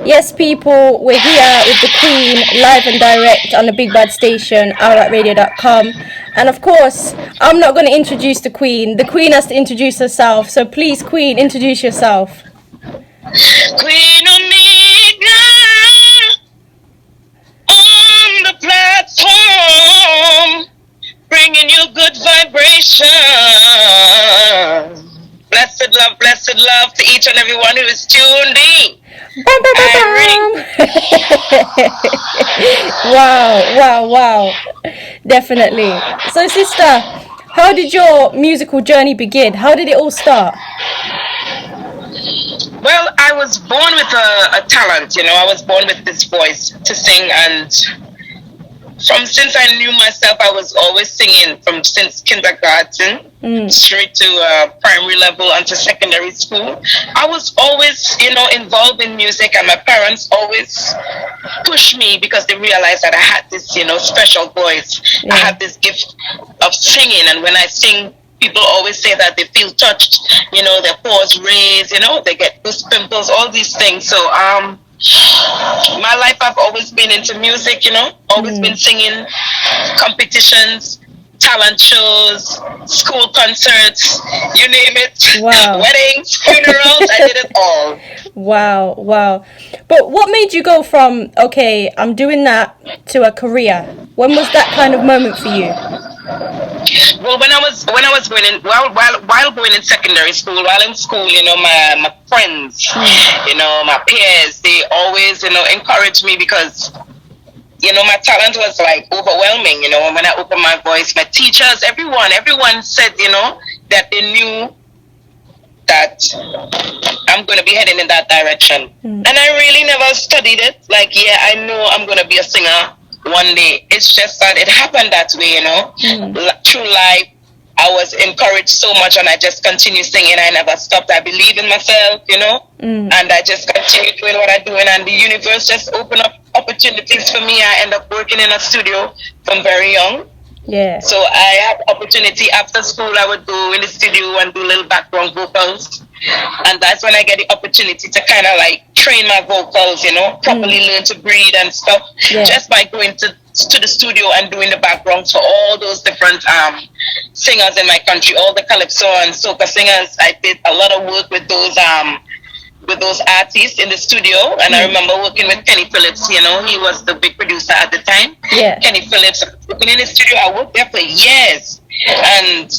Yes, people, we're here with the Queen, live and direct on the Big Bad Station, ouratradio.com. And of course, I'm not going to introduce the Queen. The Queen has to introduce herself. So please, Queen, introduce yourself. Queen Omega on the platform, bringing you good vibration. Blessed love to each and everyone who is tuned in. Wow. Definitely. So, sister, how did your musical journey begin? How did it all start? Well, I was born with a talent, I was born with this voice to sing, and since I knew myself, I was always singing since kindergarten straight to primary level and to secondary school. I was always, involved in music, and my parents always pushed me because they realized that I had this, special voice. Yeah. I had this gift of singing, and when I sing, people always say that they feel touched, their paws raise, they get goose pimples, all these things. So, my life, I've always been into music, always been singing, competitions, talent shows, school concerts, you name it. Wow. Weddings, funerals, I did it all. Wow. But what made you go from, okay, I'm doing that, to a career? When was that kind of moment for you? Well, when I was going in, while going in secondary school, while in school, my friends, my peers, they always, encouraged me because, my talent was like overwhelming, when I opened my voice, my teachers, everyone said, that they knew that I'm going to be heading in that direction. And I really never studied it. Like, I know I'm going to be a singer one day. It's just that it happened that way, Through life, I was encouraged so much, and I just continued singing. I never stopped. I believe in myself, and I just continued doing what I'm doing, and the universe just opened up opportunities for me. I ended up working in a studio from very young. Yeah. So I had opportunity after school. I would go in the studio and do little background vocals, and that's when I get the opportunity to kind of like train my vocals, properly learn to breathe and stuff, just by going to the studio and doing the backgrounds for all those different singers in my country, all the calypso and soca singers. I did a lot of work with those artists in the studio, and I remember working with Kenny Phillips. He was the big producer at the time. Yeah. Kenny Phillips, working in the studio, I worked there for years, and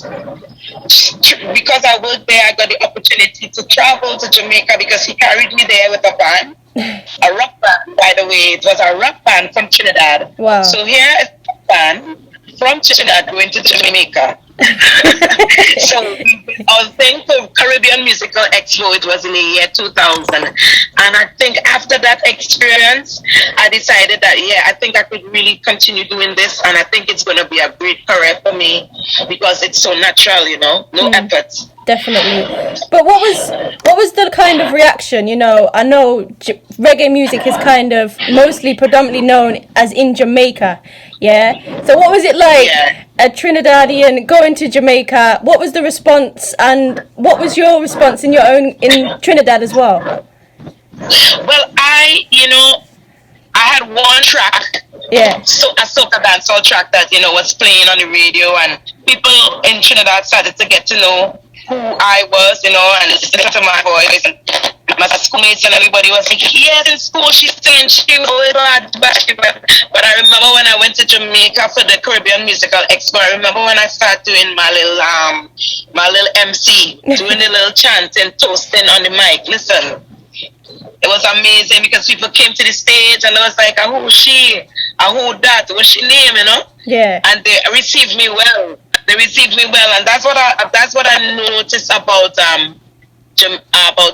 because I worked there, I got the opportunity to travel to Jamaica because he carried me there with a band, a rock band, by the way. It was a rock band from Trinidad. Wow. So here is a band from Trinidad going to Jamaica. So I was playing for Caribbean Musical Expo. It was in the year 2000, and I think after that experience, I decided that I think I could really continue doing this, and I think it's going to be a great career for me because it's so natural, no effort. Definitely. But what was the kind of reaction? I know reggae music is kind of mostly predominantly known as in Jamaica. Yeah. So what was it like, a Trinidadian going to Jamaica? What was the response, and what was your response in Trinidad as well? Well, I had one track. Yeah. So a soca dancehall track that was playing on the radio, and people in Trinidad started to get to know who I was, and listen to my voice. And my schoolmates and everybody was like, yes, in school she's saying she was bad. But I remember when I went to Jamaica for the Caribbean Musical Expo, I remember when I started doing my little MC, doing the little chanting, toasting on the mic. Listen, it was amazing because people came to the stage and they was like, who's she? Who that? What's she name, Yeah. And they received me well. And that's what I noticed about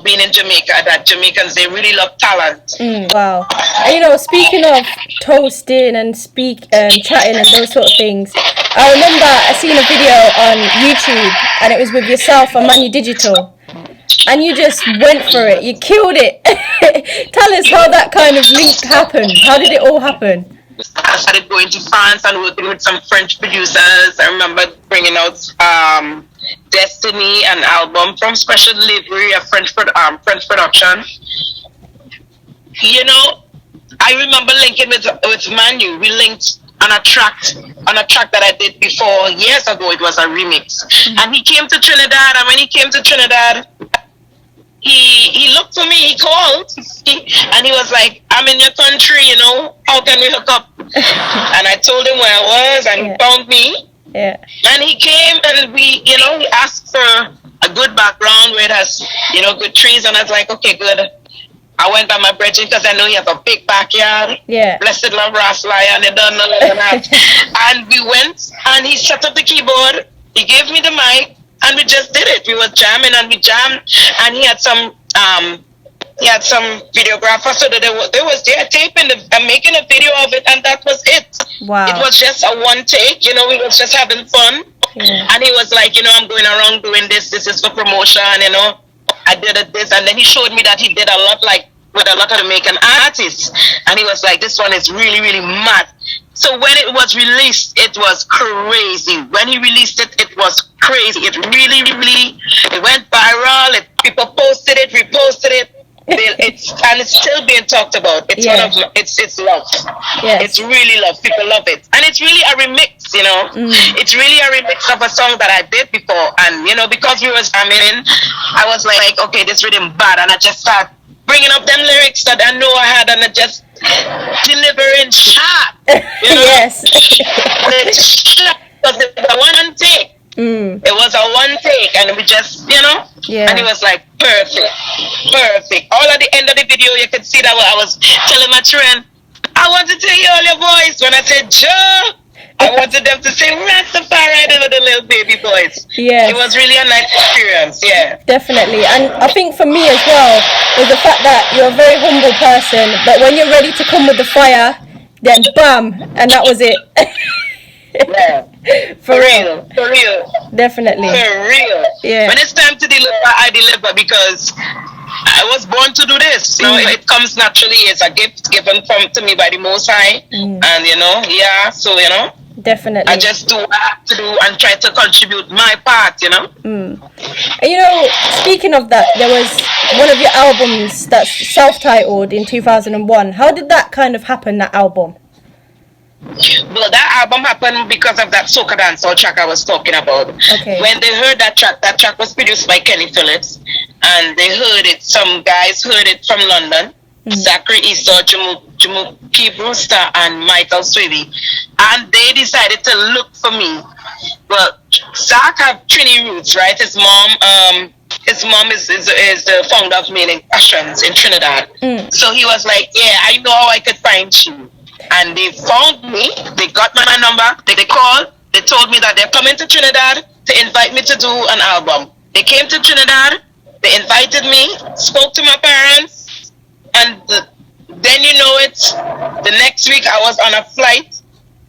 being in Jamaica, that Jamaicans, they really love talent. Wow. And speaking of toasting and chatting and those sort of things, I remember I seen a video on YouTube, and it was with yourself and Manu Digital, and you just went for it. You killed it. Tell us how that kind of link happened. How did it all happen? I started going to France and working with some French producers. I remember bringing out Destiny, an album from Special Delivery, a French production. you know, I remember linking with Manu. We linked on a track that I did before years ago. It was a remix, and he came to Trinidad. And when he came to Trinidad, he looked for me. He called, and he was like, "I'm in your country. You know, how can we hook up?" And I told him where I was, and he found me. Yeah. And he came, and we, you know, he asked for a good background where it has, you know, good trees, and I was like, okay, good. I went by my brethren because I know he has a big backyard. Yeah. Blessed love Rasly, and they don't know that. And we went, and he set up the keyboard. He gave me the mic, and we just did it. We were jamming, and we jammed, and he had some videographers, so that they was there taping making a video of it, and that was it. Wow. It was just a one take, you know. We was just having fun. Yeah. And he was like, you know, I'm going around doing this. This is for promotion, you know. I did this, and then he showed me that he did a lot, like with a lot of Jamaican artists, and he was like, this one is really, really mad. So when it was released, it was crazy. When he released it, it was crazy. It really, really, it went viral. People posted it, reposted it. It's still being talked about. It's one of it's loved. Yes. It's really loved. People love it, and it's really a remix. You know, it's really a remix of a song that I did before, and you know, because we was jamming, I was like, okay, this rhythm bad, and I just started bringing up them lyrics that I know I had, and I just delivering sharp. You know? Yes. Because it was a one take. It was a one take, and we just, you know, and it was like perfect. All at the end of the video, you could see that I was telling my children, I want to hear all your voice. When I said Joe, I wanted them to say Rastafari with the little baby voice. Yeah, it was really a nice experience. Yeah, definitely. And I think for me as well was the fact that you're a very humble person, but when you're ready to come with the fire, then bam, and that was it. Yeah. For real. Definitely. For real. Yeah. When it's time to deliver, I deliver, because I was born to do this. You know, it comes naturally. It's a gift given to me by the Most High. And you know, so you know. Definitely. I just do what I have to do and try to contribute my part, you know. And you know, speaking of that, there was one of your albums that's self-titled in 2001. How did that kind of happen, that album? Well, that album happened because of that soca dancehall track I was talking about. Okay. When they heard that track was produced by Kenny Phillips, and they heard it, some guys heard it from London, Zachary Esau, Jamuki Brewster, and Michael Swiby, and they decided to look for me. Well, Zach have Trini roots, right? His mom is the founder of Mailing Passions in Trinidad. So he was like, yeah, I know how I could find you. And they found me, they got my number, they called, they told me that they're coming to Trinidad to invite me to do an album. They came to Trinidad, they invited me, spoke to my parents, and then you know it, the next week I was on a flight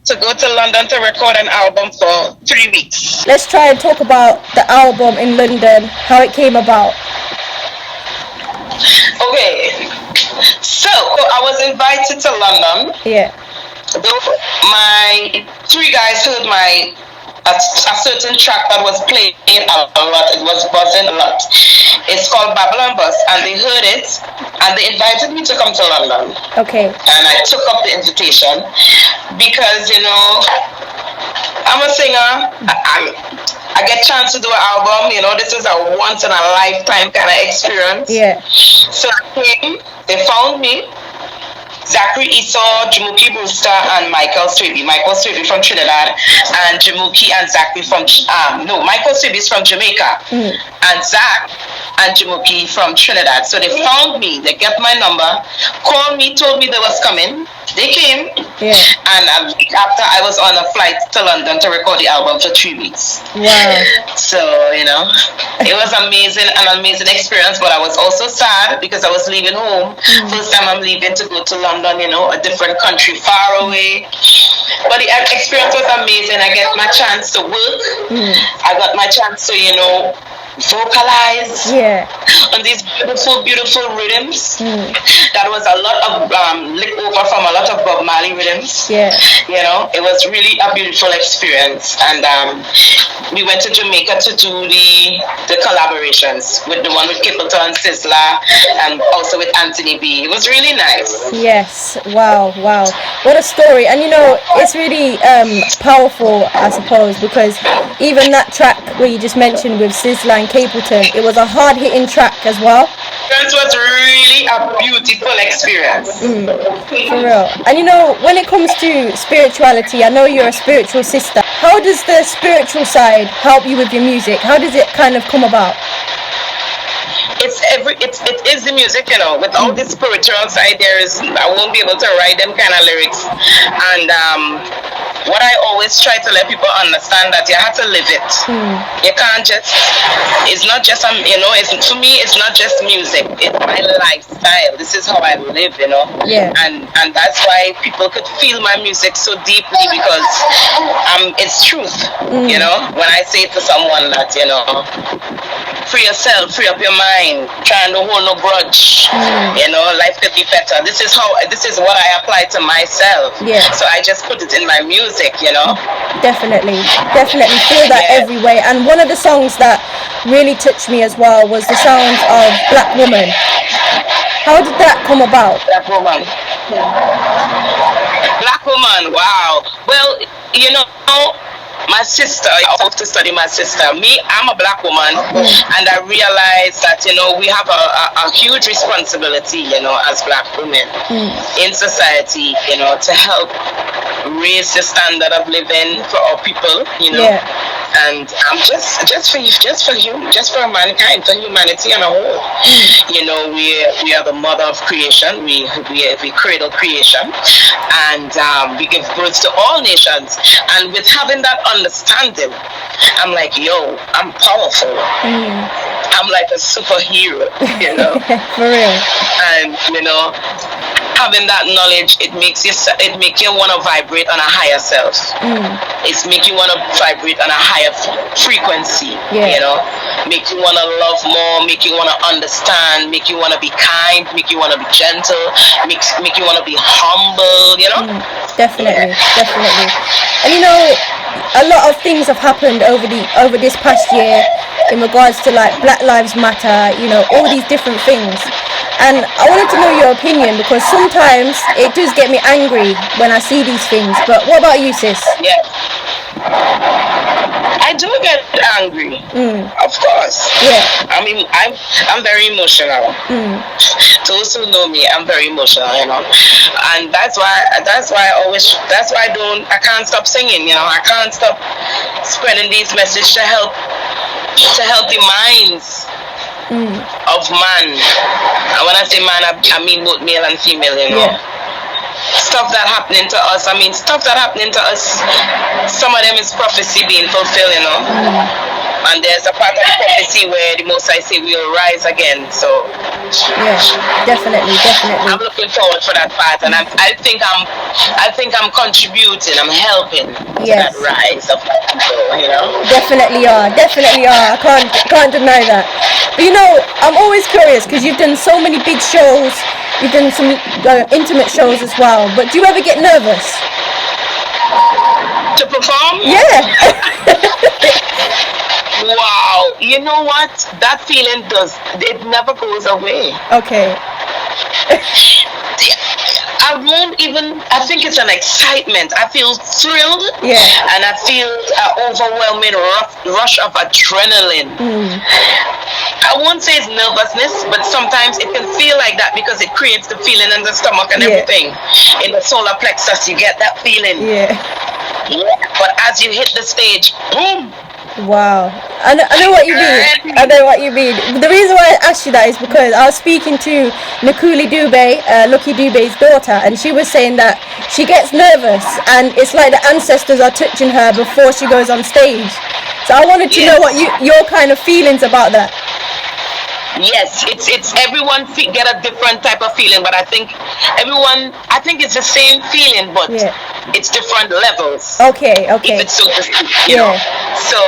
to go to London to record an album for 3 weeks. Let's try and talk about the album in London, how it came about. Okay, so I was invited to London. Yeah. My 3 guys heard a certain track that was playing a lot. It was buzzing a lot. It's called Babylon Bus, and they heard it, and they invited me to come to London. Okay. And I took up the invitation because, you know, I'm a singer. I get a chance to do an album. You know, this is a once in a lifetime kind of experience. Yeah. So I came. They found me. Zachary Esau, Jamuki Brewster, and Michael Swiby. Michael Swiby from Trinidad, and Jamuki and Zachary from Michael Swiby is from Jamaica, and Zach and Jamuki from Trinidad. So they found me. They got my number, called me, told me they was coming. They came, and a week after I was on a flight to London to record the album for 3 weeks. Wow. So, you know, it was an amazing experience, but I was also sad because I was leaving home. First time I'm leaving to go to London, you know, a different country, far away. But the experience was amazing. I get my chance to work. I got my chance to, you know, vocalize Yeah. on these beautiful, beautiful rhythms. That was a lot of lip over from a lot of Bob Marley rhythms. Yeah. You know, it was really a beautiful experience. And we went to Jamaica to do the collaborations with the one with Kippleton, Sizzla, and also with Anthony B. It was really nice. Yes. Wow. Wow. What a story. And you know, it's really powerful, I suppose, because even that track where you just mentioned with Sizzla and Capleton, it was a hard-hitting track as well. It was really a beautiful experience. For real. And you know, when it comes to spirituality, I know you're a spiritual sister. How does the spiritual side help you with your music? How does it kind of come about? It is the music, you know. Without the spiritual side, I won't be able to write them kind of lyrics. And what I always try to let people understand that you have to live it. You can't just. It's not just you know. To me, it's not just music. It's my lifestyle. This is how I live, you know. Yeah. And that's why people could feel my music so deeply because it's truth. You know, when I say to someone that, you know, free yourself, free up your mind, trying to hold no grudge. You know, life could be better. This is what I apply to myself. Yeah. So I just put it in my music, you know. Definitely feel that every way. And one of the songs that really touched me as well was the sounds of Black Woman. How did that come about? Black Woman. Black Woman, wow. Well, you know, my sister, I also to study my sister. I'm a Black woman, and I realized that, you know, we have a huge responsibility, you know, as Black women in society, you know, to help raise the standard of living for our people, you know. Yeah. And just for mankind, for humanity on a whole. You know, we are the mother of creation. We cradle creation, and we give birth to all nations. And with having that understanding, I'm like, yo, I'm powerful. I'm like a superhero, you know. For real. And you know, having that knowledge, it makes you want to vibrate on a higher self. It's make you want to vibrate on a higher frequency. You know, make you want to love more, make you want to understand, make you want to be kind, make you want to be gentle, make you want to be humble. You know. Definitely. And you know, a lot of things have happened over this past year in regards to like Black Lives Matter. You know, all these different things. And I wanted to know your opinion because sometimes it does get me angry when I see these things. But what about you, sis? Yeah. I do get angry. Of course. Yeah. I mean, I'm very emotional. Those who know me, I'm very emotional, you know. And that's why I can't stop singing, you know. I can't stop spreading these messages to help the minds of man. And when I say man, I mean both male and female, you know. Stuff that happening to us, some of them is prophecy being fulfilled, you know. And there's a part of the prophecy where the Most High say we will rise again. So yeah, definitely. I'm looking forward for that part, and I think I'm contributing, I'm helping to that rise of my people, you know. Definitely are. I can't deny that. But you know, I'm always curious because you've done so many big shows. You've done some intimate shows as well. But do you ever get nervous to perform? Yeah. Wow, you know what? That feeling it never goes away. Okay. I think it's an excitement. I feel thrilled. Yeah. And I feel an overwhelming rush of adrenaline. I won't say it's nervousness, but sometimes it can feel like that because it creates the feeling in the stomach and everything. In the solar plexus, you get that feeling. Yeah. But as you hit the stage, boom. Wow, I know what you mean. The reason why I asked you that is because I was speaking to Nakuli Dube, Lucky Dube's daughter, and she was saying that she gets nervous and it's like the ancestors are touching her before she goes on stage. So I wanted to know what your kind of feelings about that. Yes, it's everyone get a different type of feeling, but I think it's the same feeling, but it's different levels. Okay. If it's so to speak, you know. So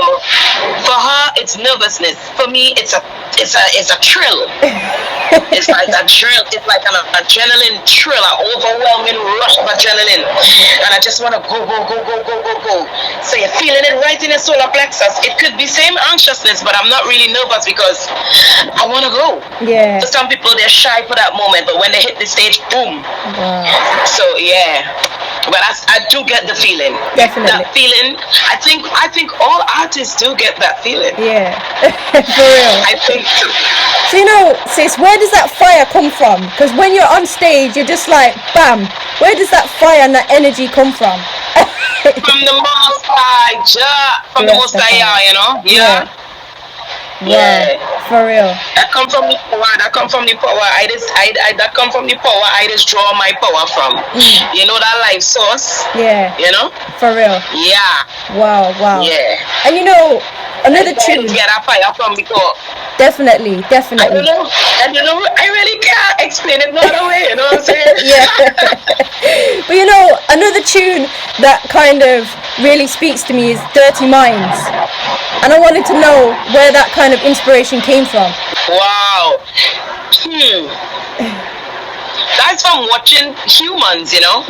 for her, it's nervousness. For me, it's a thrill. It's like a thrill. It's like an adrenaline thrill, an overwhelming rush of adrenaline, and I just want to go. So you're feeling it right in your solar plexus. It could be same anxiousness, but I'm not really nervous because I want to go. Yeah. For some people, they're shy for that moment, but when they hit the stage, boom. Wow. So yeah. But I do get the feeling. Definitely. That feeling. I think all artists do get that feeling. Yeah. For real. I think so. So, you know, sis, where does that fire come from? Because when you're on stage, you're just like, bam. Where does that fire and that energy come from? From the Most High, from the Most High, you know? Yeah. Yeah. For real. That come from the power. That come from the power. That come from the power. I just draw my power from. You know that life source. Yeah. You know. For real. Yeah. Wow. Yeah. And you know, another tune. Get that fire from because. Definitely. I don't know. I really can't explain it no other way. You know what I'm saying? Yeah. But you know, another tune that kind of really speaks to me is Dirty Minds. And I wanted to know where that kind of inspiration came from. Wow. That's from watching humans, you know?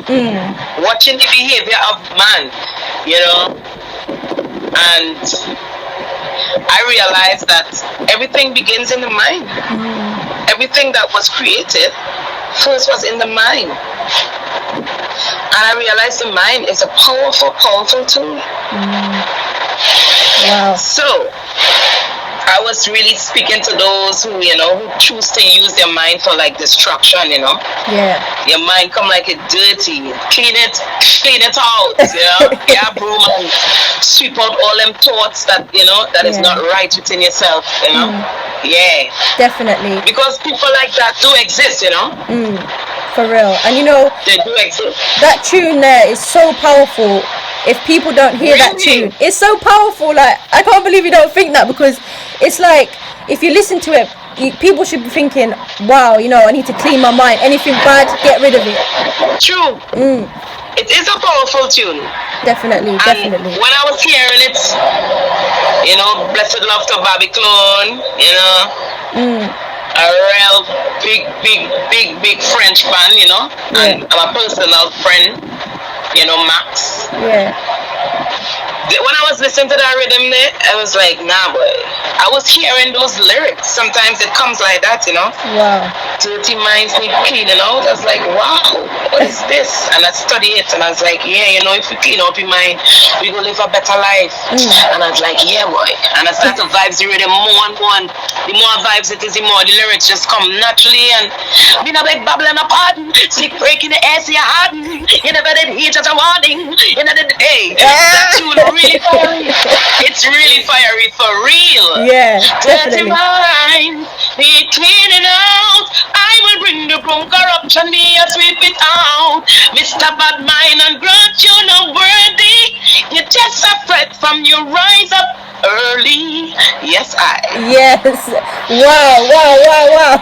Watching the behavior of man, you know? And I realized that everything begins in the mind. Everything that was created first was in the mind. And I realized the mind is a powerful, powerful tool. Wow. So, I was really speaking to those who, you know, who choose to use their mind for like destruction, you know. Yeah. Your mind come like it dirty. Clean it out, you know. Yeah, broom and sweep out all them thoughts that, you know, that is not right within yourself, you know. Yeah. Definitely. Because people like that do exist, you know. For real. And you know, they do exist. That tune there is so powerful. If people don't hear that tune, it's so powerful. Like, I can't believe you don't think that, because it's like, if you listen to it, people should be thinking, wow, you know, I need to clean my mind. Anything bad, get rid of it. True. It is a powerful tune. Definitely. When I was hearing it, you know, Blessed Love to Babylon, you know, a real big French band, you know, and I'm a personal friend, you know, Max. Yeah. When I was listening to that rhythm there, I was like, nah, boy. I was hearing those lyrics. Sometimes it comes like that, you know. Wow. Dirty minds need cleaning out. I was like, wow, what is this? And I studied it, and I was like, yeah, you know, if we clean up your mind, we gonna live a better life. And I was like, yeah, boy. And I started to vibes the rhythm more and more. And the more vibes it is, the more the lyrics just come naturally. And me no big babbling a pardon, stick breaking the air, so you harden. You never did heat as a warning. You never did, hey, that tune really fiery. It's really fiery for real. Yeah, Dirty definitely. mind, need cleaning out. I will bring the broom corruption, me a sweep it out. Mr. Bad Mind and grant you no worthy. You just a fret from your rise up early. Yes, I. Yes. Wow.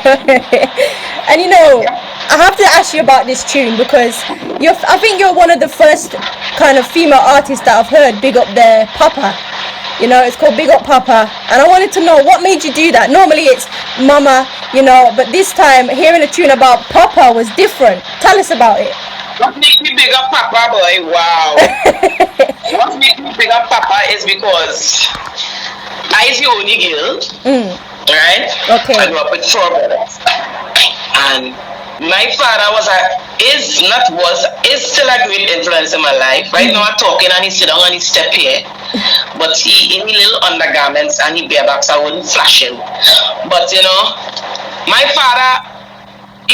And you know, I have to ask you about this tune, because I think you're one of the first kind of female artists that I've heard big up their papa. You know, it's called Big Up Papa, and I wanted to know what made you do that. Normally it's Mama, you know, but this time hearing a tune about Papa was different. Tell us about it. What makes me big up Papa, boy? Wow. What makes me big up Papa is because I's the only girl, right? Okay. I grew up with 4 brothers, and my father is still a great influence in my life. Right now I'm talking and he sit down and he step here. But he in little undergarments and he barebacks, I wouldn't flash him. But you know, my father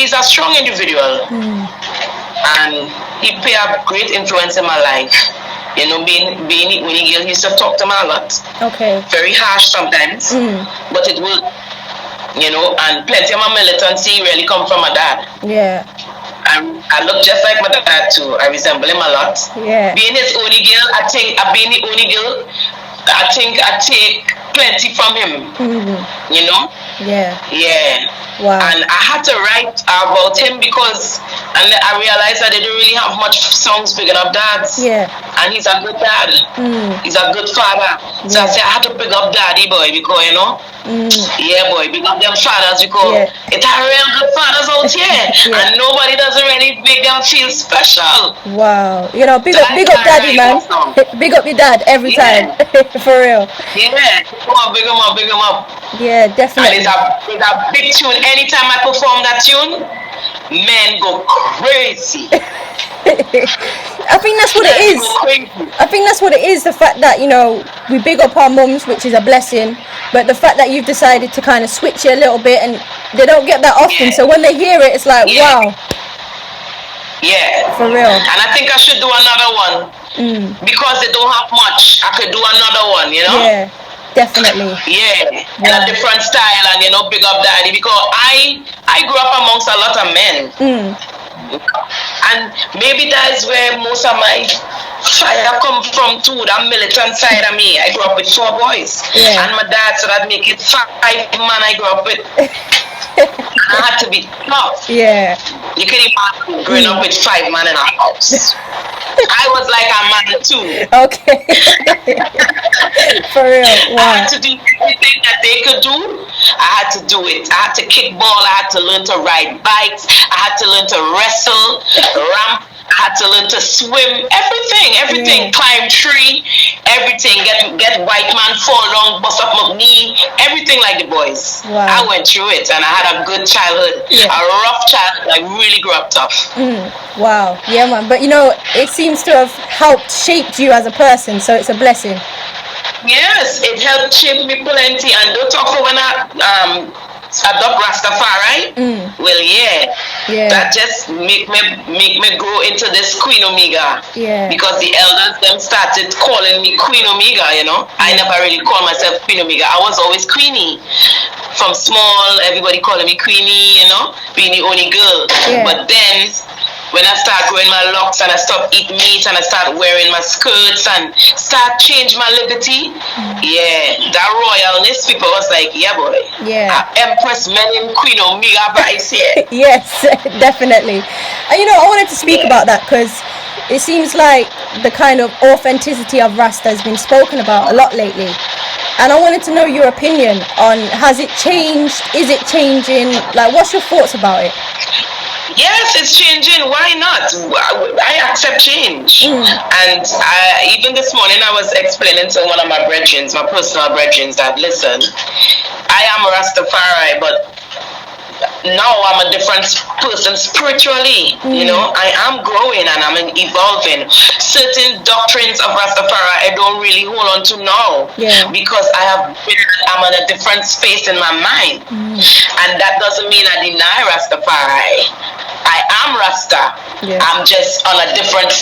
is a strong individual. And he played a great influence in my life. You know, being when he used to talk to me a lot. Okay. Very harsh sometimes. But it will, you know, and plenty of my militancy really come from my dad. Yeah. I look just like my dad too. I resemble him a lot. Yeah. Being his only girl, I think I take plenty from him. You know? Yeah. Yeah. Wow. And I had to write about him because, and I realized that they didn't really have much songs big enough dads. Yeah. And he's a good dad. He's a good father. So I said I had to pick up daddy boy because, you know. Yeah, boy, big up them fathers because it's a real good fathers out here. And nobody doesn't really make them feel special. Wow. You know, big up daddy, man. Big up your dad every time. For real. Yeah. Come on, big him up, big him up. Yeah, definitely. And it's a big tune. Anytime I perform that tune, men go crazy. I think that's what it is. I think that's what it is. The fact that, you know, we big up our mums, which is a blessing, but the fact that you've decided to kind of switch it a little bit, and they don't get that often. So when they hear it, it's like, wow. Yeah. For real. And I think I should do another one because they don't have much. I could do another one, you know. Yeah. Definitely. Yeah. In a different style, and, you know, big up daddy, because I grew up amongst a lot of men. And maybe that's where most of my fire come from too, that militant side of me. I grew up with 4 boys. And my dad, so that make it 5 man I grew up with. I had to be tough. Yeah. You can imagine growing up with 5 men in a house. I was like a man too. Okay. For real. Wow. I had to do everything that they could do. I had to do it. I had to kick ball. I had to learn to ride bikes. I had to learn to wrestle, ramp. I had to learn to swim. Everything. Climb tree. Everything. Get white man fall down, bust up my knee. Everything like the boys. Wow. I went through it, and I had a good childhood. A rough childhood. I really grew up tough. Wow. Yeah, man. But you know, it seems to have helped shaped you as a person, so it's a blessing. Yes, it helped shape me plenty. And don't talk for when I adopt Rastafari. Well, that just make me grow into this Queen Omega. Because the elders them started calling me Queen Omega. You know, I never really called myself Queen Omega. I was always Queenie. From small, everybody calling me Queenie. You know, being the only girl. But then, when I start growing my locks and I stop eating meat and I start wearing my skirts and start change my liberty, that royalness, people was like, yeah, boy. Empress Menin Queen Omega vibes here. Yes, definitely. And you know, I wanted to speak about that because it seems like the kind of authenticity of Rasta has been spoken about a lot lately. And I wanted to know your opinion on, has it changed? Is it changing? Like, what's your thoughts about it? Yes, it's changing. Why not? I accept change. And even this morning, I was explaining to one of my brethren, my personal brethren, that listen, I am a Rastafari, but now I'm a different person spiritually. You know, I am growing and I'm evolving. Certain doctrines of Rastafari I don't really hold on to now because I'm in a different space in my mind. And that doesn't mean I deny Rastafari. I am Rasta. I'm just on a different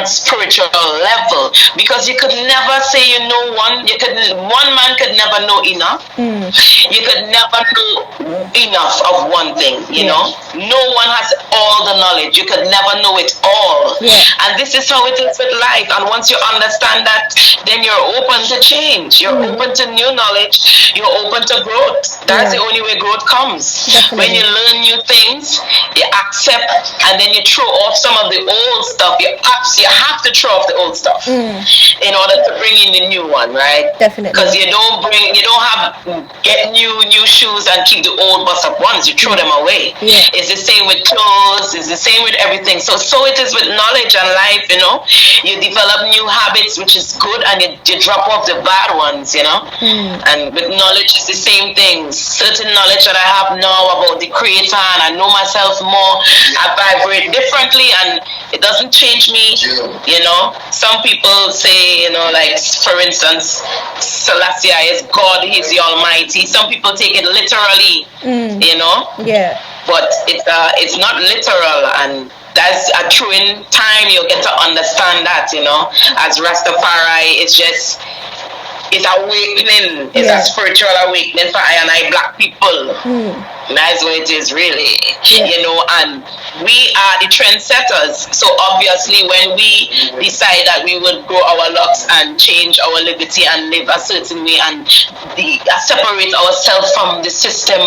spiritual level, because you could never say you know one man could never know enough. You could never know enough of one thing, you know. No one has all the knowledge. You could never know it all. And this is how it is with life. And once you understand that, then you're open to change. You're open to new knowledge. You're open to growth. That's the only way growth comes. When you learn new things, you accept, and then you throw off some of the old stuff. You have to throw off the old stuff in order to bring in the new one, right? Definitely. Because you don't get new shoes and keep the old bust up ones. You throw them away. It's the same with clothes. It's the same with everything. So it is with knowledge and life. You know, you develop new habits, which is good, and you drop off the bad ones. You know, and with knowledge, it's the same thing. Certain knowledge that I have now about the Creator, and I know myself more. I vibrate differently, and it doesn't change me. You know, some people say, you know, like for instance, Selassie is God, He's the Almighty. Some people take it literally, you know. But it's not literal, and that's a true in time you'll get to understand that, you know. As Rastafari, it's awakening. It's a spiritual awakening for I and I black people. That's what it is, really. Yeah. You know, and we are the trendsetters. So obviously, when we decide that we would grow our locks and change our liberty and live a certain way and separate ourselves from the system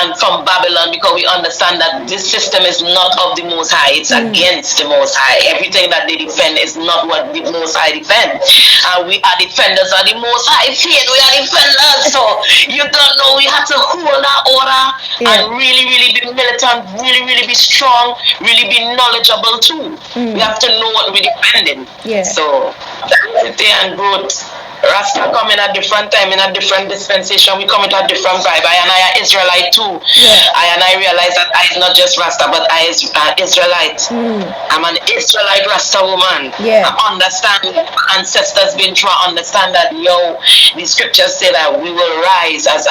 and from Babylon, because we understand that this system is not of the Most High; it's against the Most High. Everything that they defend is not what the Most High defend. And we are defenders of the Most High faith. We are defenders. So you don't know. We have to hold our order. Yeah. And really, really be militant, really, really be strong, really be knowledgeable too. We have to know what we're defending. Yeah. So diversity and growth. Rasta come in a different time, in a different dispensation. We come in a different vibe. I and I are Israelite too. Yeah. I and I realize that I is not just Rasta, but I is Israelite. I'm an Israelite Rasta woman. Yeah. I understand ancestors been through. I understand that the scriptures say that we will rise as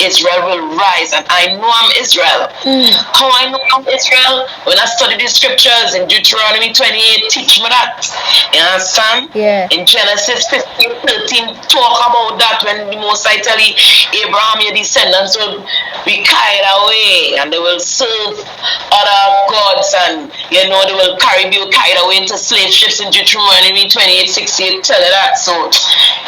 Israel will rise, and I know I'm Israel. How I know I'm Israel? When I study the scriptures in Deuteronomy 28, teach me that. You understand? Yeah. In Genesis 15:13, talk about that when the Most High tell Abraham, your descendants will be carried away and they will serve other gods, and they will be carried away into slave ships in Deuteronomy 28:68 tell you that. So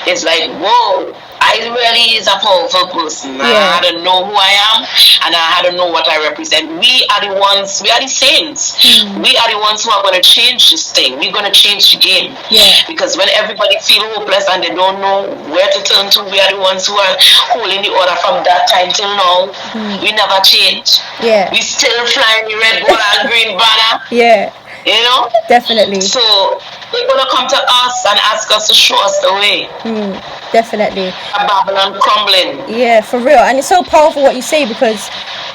it's like, whoa, I really is a powerful person. Yeah. I had to know who I am and I had to know what I represent. We are the saints. We are the ones who are going to change this thing. We're going to change the game. Yeah. Because when everybody feel hopeless and they don't know where to turn to, we are the ones who are holding the order from that time till now. We never change. Yeah. We still flying the red, gold, and green banner. Yeah. You know? Definitely. So they're gonna come to us and ask us to show us the way. Definitely. Babylon crumbling. Yeah, for real. And it's so powerful what you say, because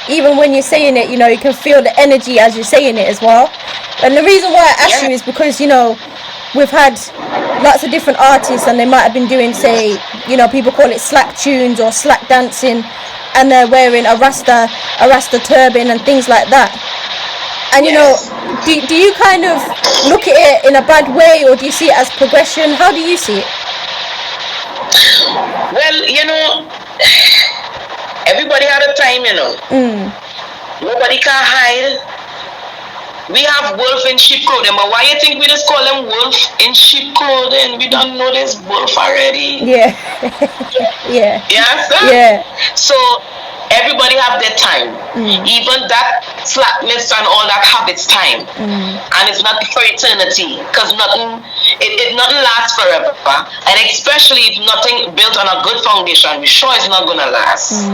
even when you're saying it, you can feel the energy as you're saying it as well. And the reason why I asked you is because, we've had lots of different artists and they might have been doing, say, people call it slack tunes or slack dancing, and they're wearing a Rasta turban and things like that. And do you kind of look at it in a bad way, or do you see it as progression? How do you see it? Well, everybody had a time, Nobody can hide. We have wolf in sheep clothing, but why you think we just call them wolf in sheep clothing? We don't know this wolf already. Yeah. Yeah. Yeah. So everybody have their time. Even that slackness and all that have its time. And it's not for eternity, because nothing lasts forever. And especially if nothing built on a good foundation, we sure it's not gonna last.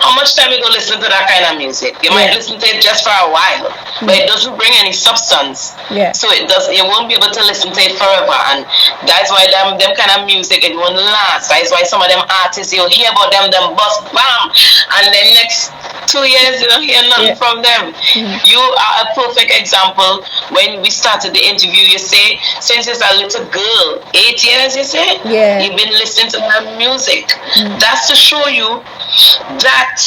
How much time you go listen to that kind of music? You might listen to it just for a while, but it doesn't bring any substance. Yeah. So you won't be able to listen to it forever. And that's why them kind of music, it won't last. That's why some of them artists, you'll hear about them bust bam, and then next 2 years you don't hear nothing from them. You are a perfect example. When we started the interview, you say since it's a little girl, 8 years, you say, you've been listening to my music. That's to show you that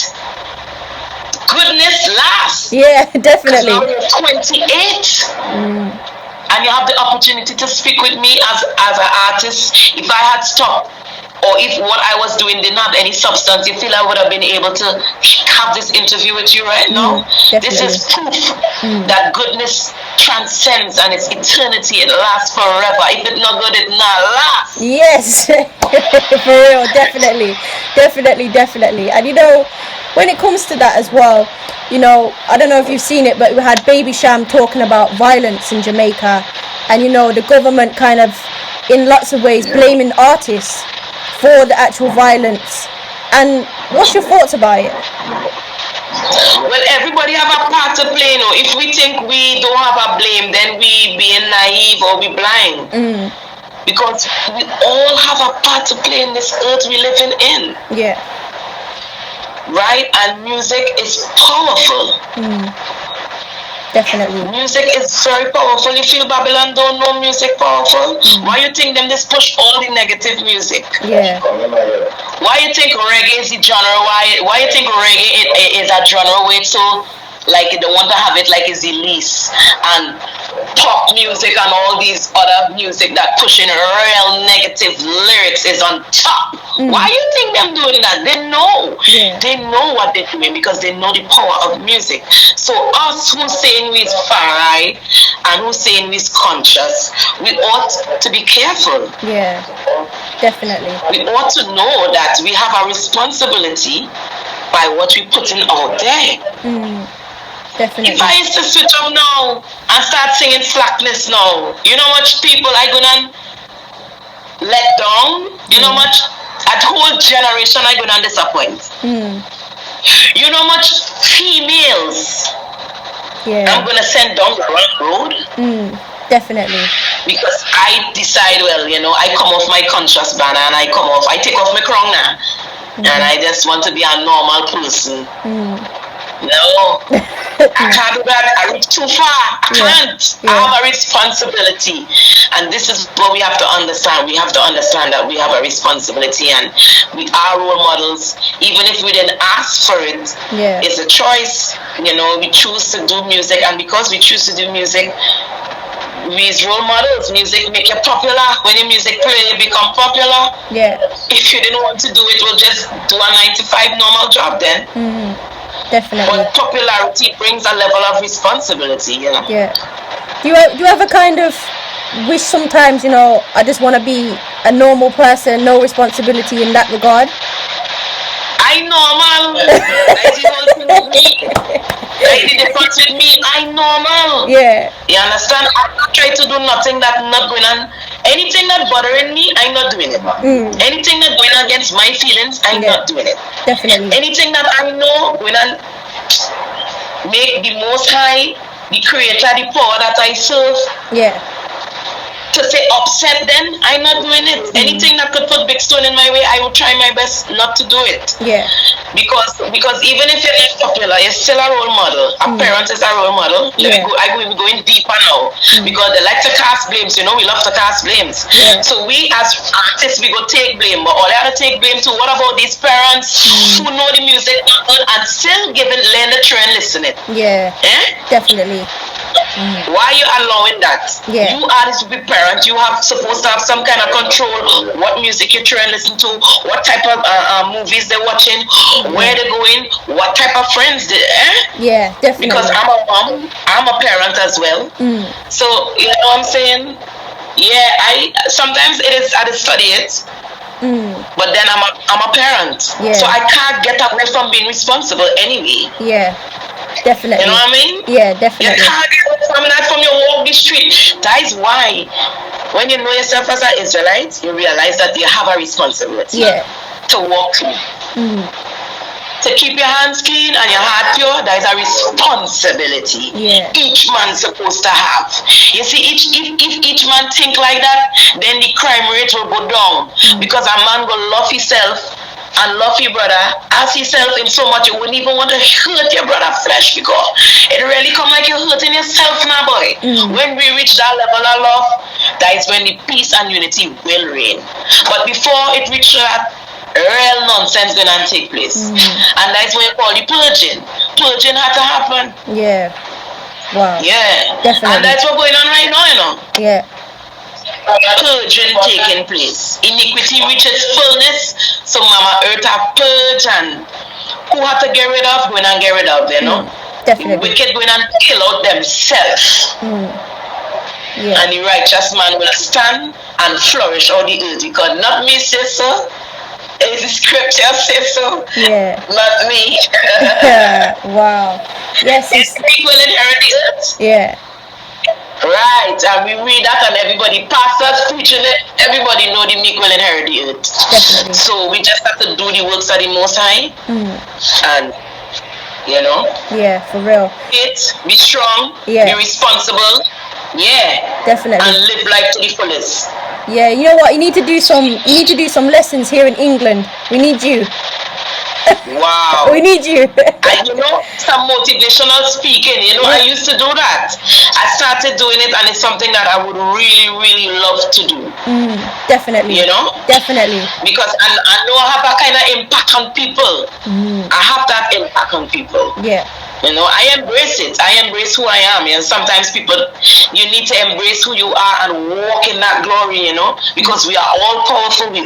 goodness lasts. Yeah, definitely. Now you're 28. And you have the opportunity to speak with me as an artist. If I had stopped, or if what I was doing didn't have any substance, you feel I would have been able to have this interview with you right now? This is proof that goodness transcends and it's eternity. It lasts forever. If it's not good, it not last. Yes. For real, definitely. And when it comes to that as well, I don't know if you've seen it, but we had Baby Sham talking about violence in Jamaica, and the government kind of in lots of ways blaming artists for the actual violence. And what's your thoughts about it? Well, everybody have a part to play. If we think we don't have a blame, then we being naive or we blind. Because we all have a part to play in this earth we living in. Yeah. Right? And music is powerful. Definitely. Music is very powerful. You feel Babylon don't know music powerful? Why you think them just push all the negative music? Yeah. Why you think reggae is the genre? Why you think reggae is a genre where it's so like they want to have it like it's the least, and pop pop music and all these other music that pushing real negative lyrics is on top. Why you think them doing that? They know. Yeah. They know what they're doing because they know the power of music. So us who saying we's far right and who saying we's conscious, we ought to be careful. Yeah, definitely. We ought to know that we have a responsibility by what we're putting out there. Definitely. If I used to switch up now and start singing slackness now, you know much people I gonna let down? You know much a whole generation I gonna disappoint? You know much females I'm gonna send down the wrong road? Definitely. Because I decide, well, you know, I come off my conscious banner and I take off my crown now. And I just want to be a normal person. No, I can't do that. I reach too far. I can't. I have a responsibility. And this is what we have to understand. We have to understand that we have a responsibility and we are role models. Even if we didn't ask for it, it's a choice. You know, we choose to do music. And because we choose to do music, we as role models, music make you popular. When your music play, you become popular. If you didn't want to do it, we'll just do a 9 to 5 normal job then. Definitely. But popularity brings a level of responsibility, you know. Do you have a kind of wish sometimes, you know, I just want to be a normal person, no responsibility in that regard? I normal. That's the whole thing with me. That's the difference with me. I normal. You understand? I'm not trying to do nothing that's not going on. Anything that bothering me, I'm not doing it. Anything that going against my feelings, I'm not doing it. Definitely. Anything that I know going on make the Most High, the Creator, the power that I serve, to say upset them, I'm not doing it. Anything that could put big stone in my way, I will try my best not to do it. Because even if you're not popular, you're still a role model. A parent is a role model. I will be going deeper now. Because they like to cast blames, you know, we love to cast blames. So we as artists, we go take blame. But all I have to take blame to, what about these parents who know the music and still learn the trend listening? Definitely. Why are you allowing that? You are this big parent. You have supposed to have some kind of control. What music you're trying to listen to, what type of movies they're watching, where they're going, what type of friends they definitely. Because I'm a mom, I'm a parent as well. So you know what I'm saying? I sometimes it is I study it. But then I'm a parent. So I can't get away from being responsible anyway. Definitely. You know what I mean? Definitely. You can't get away from your walk the street. That is why when you know yourself as an Israelite, you realize that you have a responsibility to walk through. To keep your hands clean and your heart pure, that is a responsibility each man's supposed to have. You see, if each man think like that, then the crime rate will go down. Because a man will love himself and love your brother as himself in so much you wouldn't even want to hurt your brother flesh, because it really come like you're hurting yourself now, boy. When we reach that level of love, that is when the peace and unity will reign. But before it reaches that, real nonsense gonna take place. And that's what you call the purging. Purging had to happen. Wow. Definitely. And that's what's going on right now, you know. Purging taking place. Iniquity reaches fullness. So Mama Earth have purged, and who have to get rid of, going and get rid of, you know. Definitely. The wicked going and kill out themselves. And the righteous man will stand and flourish on the earth. Because not me say so. It's the scripture says so. Not me. Wow. Yes. It's people will inherit the earth. Right, and we read that and everybody, pastors preaching it, everybody know the meek will inherit the earth. Definitely. So we just have to do the works of the Most High. And, you know. For real. Be strong, be responsible. Definitely. And live life to the fullest. You know what? You need to do some lessons here in England. We need you. Wow. We need you. And you know, some motivational speaking, you know, I used to do that. I started doing it and it's something that I would really, really love to do. Definitely. You know? Definitely. Because I know I have that kind of impact on people. I have that impact on people. You know, I embrace it. I embrace who I am. You know, sometimes people, you need to embrace who you are and walk in that glory, you know, because we are all powerful. We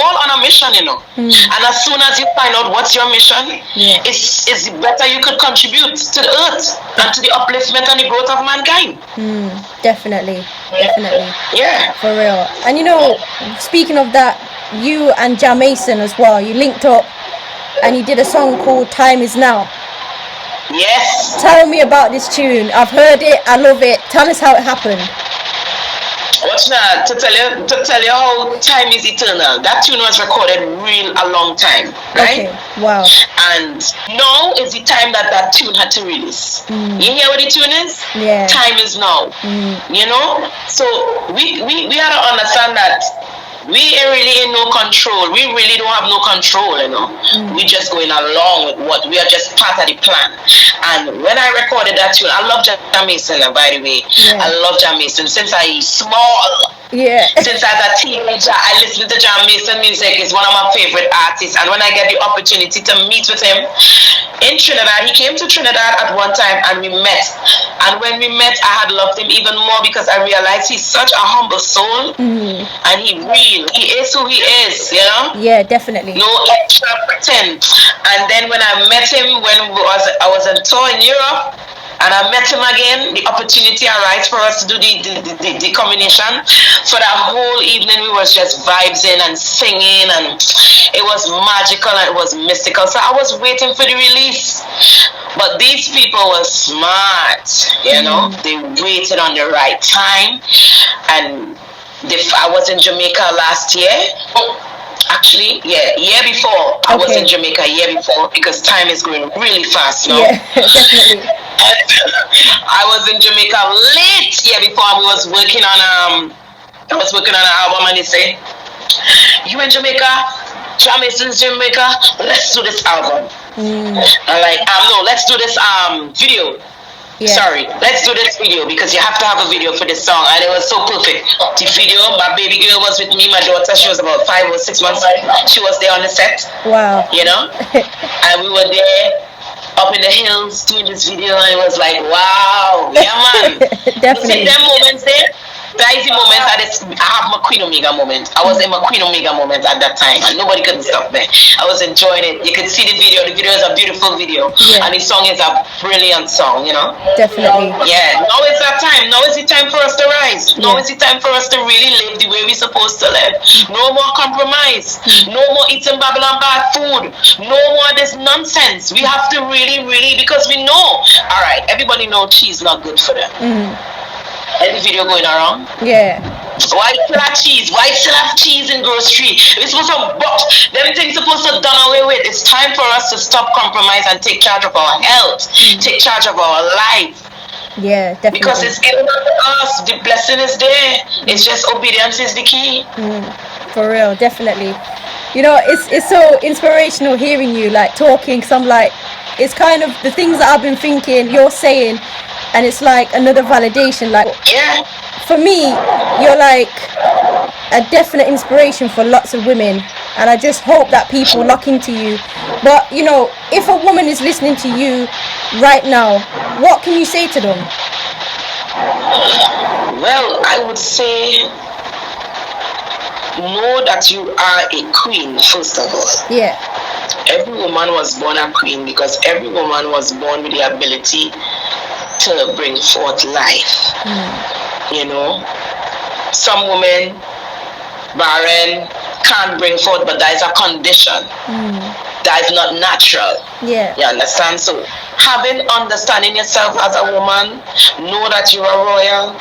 all on a mission, you know. And as soon as you find out what's your mission, it's better you could contribute to the earth and to the upliftment and the growth of mankind. Definitely. Yeah. For real. And you know, speaking of that, you and Jam Mason as well, you linked up and you did a song called Time Is Now. Yes. Tell me about this tune. I've heard it, I love it. Tell us how it happened. What's that? To tell you how time is eternal. That tune was recorded a long time, right? Okay. Wow. And now is the time that tune had to release. You hear what the tune is? Yeah. Time is now. You know? So we had to understand that we are really in no control. We really don't have no control, you know. We're just going along with what we are, just part of the plan. And when I recorded that tune, I love Jam Mason, by the way. I love Jam Mason since I was small. Yeah. Since I was a teenager, I listened to Jam Mason music. He's one of my favorite artists. And when I get the opportunity to meet with him in Trinidad, he came to Trinidad at one time and we met. And when we met, I had loved him even more because I realized he's such a humble soul. And he is who he is, you know? Yeah, definitely. No extra pretend. And then when I met him when I was on tour in Europe, and I met him again, the opportunity arose for us to do the combination. For that whole evening, we was just vibing and singing, and it was magical and it was mystical. So I was waiting for the release. But these people were smart, you know? They waited on the right time. And I was in Jamaica last year. Actually, year before. I was in Jamaica year before because time is going really fast now. Yeah, definitely. I was in Jamaica late year before. I was working on an album, and they say, "You in Jamaica? Jam Mason's Jamaica. Let's do this album." I'm like, no, let's do this video. Sorry, let's do this video because you have to have a video for this song, and it was so perfect. The video, my baby girl was with me, my daughter, she was about 5 or 6 months. She was there on the set. Wow. You know, and we were there up in the hills doing this video, and it was like, wow, yeah, man. Definitely. You see them moments there? Dicey moments. I have my Queen Omega moment. I was in my Queen Omega moment at that time, and nobody could stop me. I was enjoying it. You could see the video. The video is a beautiful video, and the song is a brilliant song. You know. Definitely. Yeah. Now is that time. Now is the time for us to rise. Now is the time for us to really live the way we're supposed to live. No more compromise. No more eating Babylon bad food. No more this nonsense. We have to really, because we know. All right. Everybody know cheese not good for them. Any video going around? Yeah. Why still have cheese? Why still have cheese in grocery? We're supposed to them things supposed to done away with. It's time for us to stop compromise and take charge of our health, take charge of our life. Yeah, definitely. Because it's given to us. The blessing is there. It's just obedience is the key. For real, definitely. You know, it's so inspirational hearing you like talking. Cause I'm like, it's kind of the things that I've been thinking. You're saying. And it's like another validation. Like, for me, you're like a definite inspiration for lots of women. And I just hope that people lock into you. But, you know, if a woman is listening to you right now, what can you say to them? Well, I would say, know that you are a queen, first of all. Yeah. Every woman was born a queen because every woman was born with the ability to bring forth life. You know, some women barren can't bring forth, but that is a condition. That is not natural. Yeah. You understand? So understanding yourself as a woman, know that you are royal,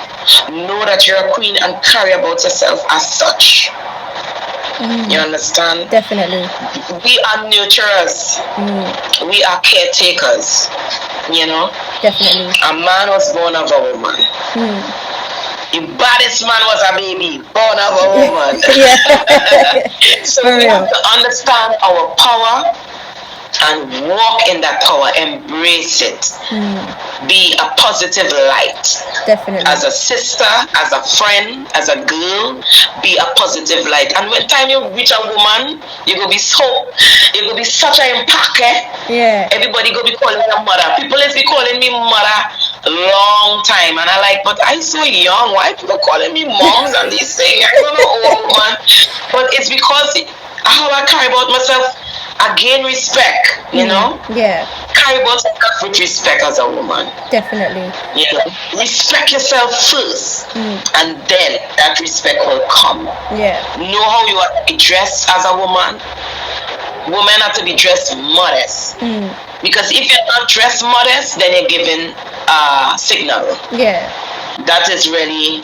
know that you're a queen, and carry about yourself as such. You understand? Definitely. We are nurturers. We are caretakers. You know? Definitely. A man was born of a woman. The baddest man was a baby born of a woman. Yeah. So we have to understand our power and walk in that power, embrace it. Be a positive light. Definitely. As a sister, as a friend, as a girl, be a positive light. And when time you reach a woman, you go be such an impact. Yeah. Everybody go be calling her mother. People is be calling me mother long time, and I like, but I'm so young. Why people calling me moms and these things? I don't know, old woman. But it's because how I carry about myself. I gain respect, you know? Yeah. Carry about yourself with respect as a woman. Definitely. You know? Respect yourself first, and then that respect will come. Yeah. Know how you are to be dressed as a woman. Women have to be dressed modest. Because if you're not dressed modest, then you're giving a signal. Yeah. That is really...